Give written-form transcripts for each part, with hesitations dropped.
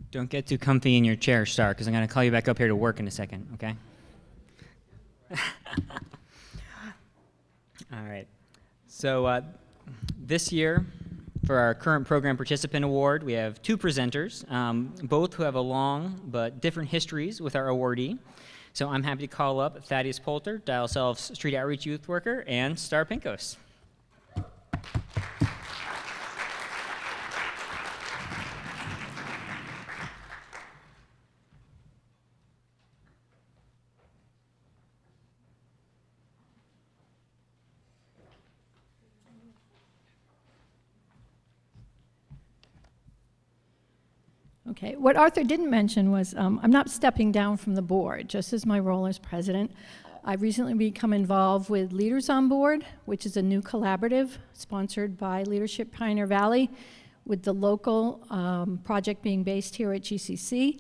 Don't get too comfy in your chair, Star, because I'm going to call you back up here to work in a second, okay? All right. So this year, for our current program participant award, we have two presenters, both who have a long but different histories with our awardee. So I'm happy to call up Thaddeus Poulter, Dial Self's Street Outreach Youth Worker, and Star Pinkos. Okay, what Arthur didn't mention was I'm not stepping down from the board, just as my role as president. I've recently become involved with Leaders on Board, which is a new collaborative sponsored by Leadership Pioneer Valley, with the local project being based here at GCC.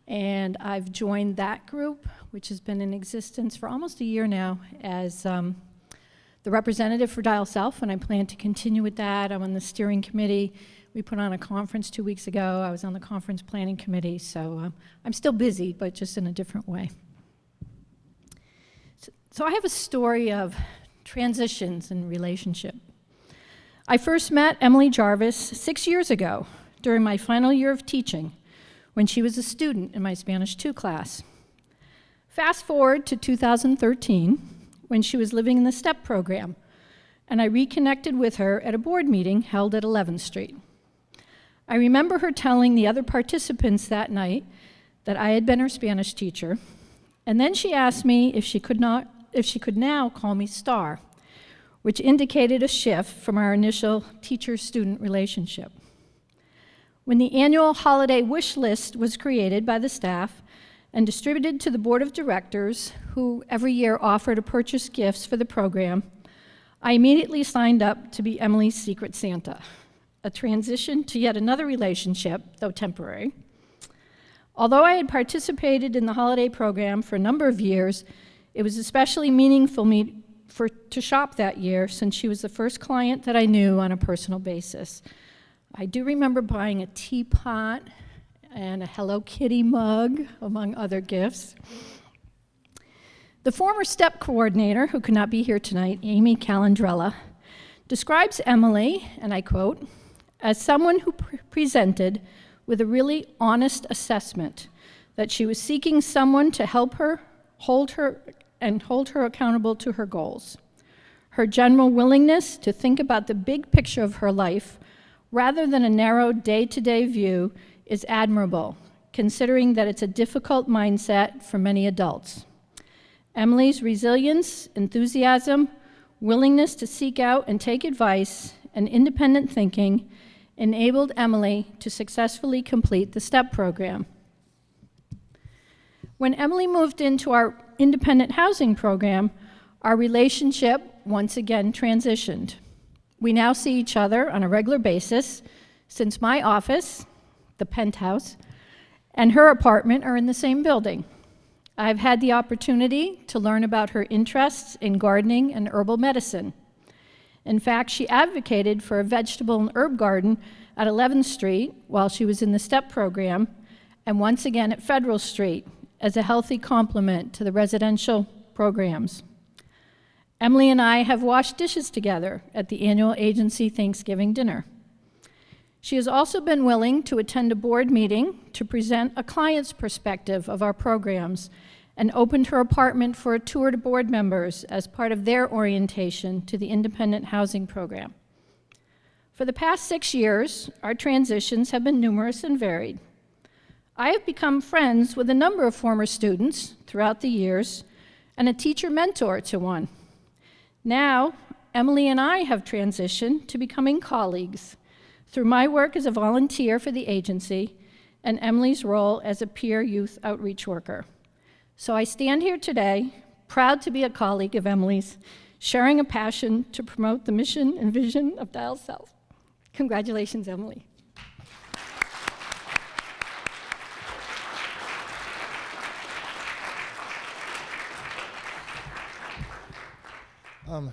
And I've joined that group, which has been in existence for almost a year now, as the representative for Dial Self, and I plan to continue with that. I'm on the steering committee. We put on a conference 2 weeks ago. I was on the conference planning committee, so I'm still busy, but just in a different way. So I have a story of transitions in relationship. I first met Emily Jarvis 6 years ago during my final year of teaching when she was a student in my Spanish 2 class. Fast forward to 2013 when she was living in the STEP program, and I reconnected with her at a board meeting held at 11th Street. I remember her telling the other participants that night that I had been her Spanish teacher, and then she asked me if she could now call me Star, which indicated a shift from our initial teacher-student relationship. When the annual holiday wish list was created by the staff and distributed to the board of directors, who every year offer to purchase gifts for the program, I immediately signed up to be Emily's Secret Santa, a transition to yet another relationship, though temporary. Although I had participated in the holiday program for a number of years, it was especially meaningful to shop that year, since she was the first client that I knew on a personal basis. I do remember buying a teapot and a Hello Kitty mug, among other gifts. The former STEP coordinator, who could not be here tonight, Amy Calandrella, describes Emily, and I quote, as someone who presented with a really honest assessment that she was seeking someone to help her, hold her accountable to her goals. Her general willingness to think about the big picture of her life rather than a narrow day-to-day view is admirable, considering that it's a difficult mindset for many adults. Emily's resilience, enthusiasm, willingness to seek out and take advice, and independent thinking enabled Emily to successfully complete the STEP program. When Emily moved into our independent housing program, our relationship once again transitioned. We now see each other on a regular basis, since my office, the penthouse, and her apartment are in the same building. I've had the opportunity to learn about her interests in gardening and herbal medicine. In fact, she advocated for a vegetable and herb garden at 11th Street while she was in the STEP program, and once again at Federal Street as a healthy complement to the residential programs. Emily and I have washed dishes together at the annual agency Thanksgiving dinner. She has also been willing to attend a board meeting to present a client's perspective of our programs, and opened her apartment for a tour to board members as part of their orientation to the independent housing program. For the past 6 years, our transitions have been numerous and varied. I have become friends with a number of former students throughout the years, and a teacher mentor to one. Now, Emily and I have transitioned to becoming colleagues through my work as a volunteer for the agency and Emily's role as a peer youth outreach worker. So I stand here today, proud to be a colleague of Emily's, sharing a passion to promote the mission and vision of Dial Self. Congratulations, Emily.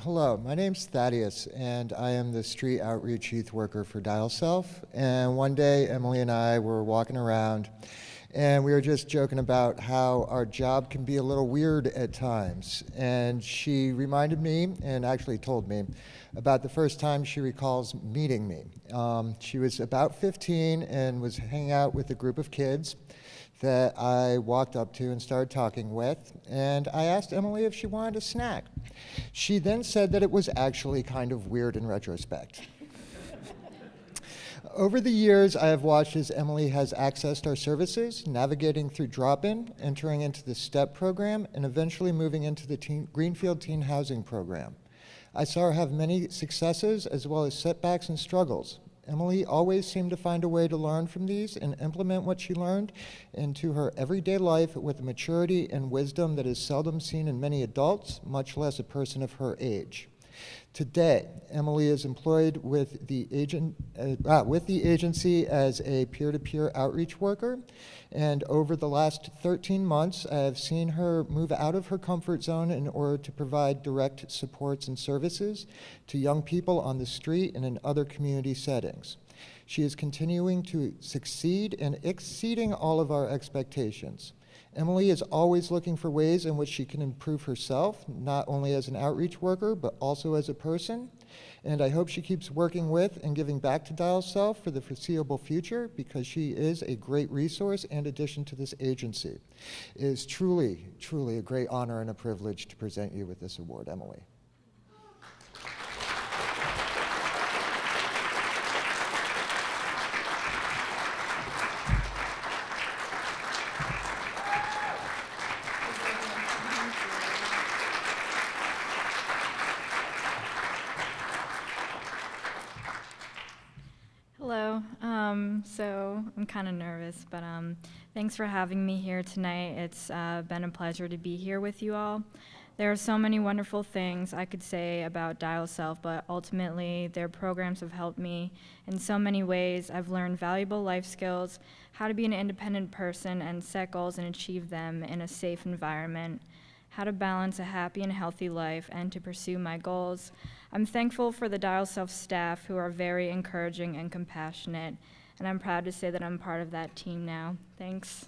Hello, my name's Thaddeus, and I am the Street Outreach Youth Worker for Dial Self. And one day, Emily and I were walking around And we were just joking about how our job can be a little weird at times. And she reminded me, and actually told me, about the first time she recalls meeting me. She was about 15 and was hanging out with a group of kids that I walked up to and started talking with, and I asked Emily if she wanted a snack. She then said that it was actually kind of weird in retrospect. Over the years, I have watched as Emily has accessed our services, navigating through drop-in, entering into the STEP program, and eventually moving into the Greenfield Teen Housing Program. I saw her have many successes as well as setbacks and struggles. Emily always seemed to find a way to learn from these and implement what she learned into her everyday life with a maturity and wisdom that is seldom seen in many adults, much less a person of her age. Today, Emily is employed with the agency as a peer-to-peer outreach worker, and over the last 13 months, I have seen her move out of her comfort zone in order to provide direct supports and services to young people on the street and in other community settings. She is continuing to succeed and exceeding all of our expectations. Emily is always looking for ways in which she can improve herself, not only as an outreach worker, but also as a person. And I hope she keeps working with and giving back to Dial Self for the foreseeable future, because she is a great resource and addition to this agency. It is truly, truly a great honor and a privilege to present you with this award, Emily. Hello. So I'm kind of nervous, but thanks for having me here tonight. It's been a pleasure to be here with you all. There are so many wonderful things I could say about Dial Self, but ultimately their programs have helped me in so many ways. I've learned valuable life skills, how to be an independent person and set goals and achieve them in a safe environment, how to balance a happy and healthy life, and to pursue my goals. I'm thankful for the Dial Self staff, who are very encouraging and compassionate, and I'm proud to say that I'm part of that team now. Thanks.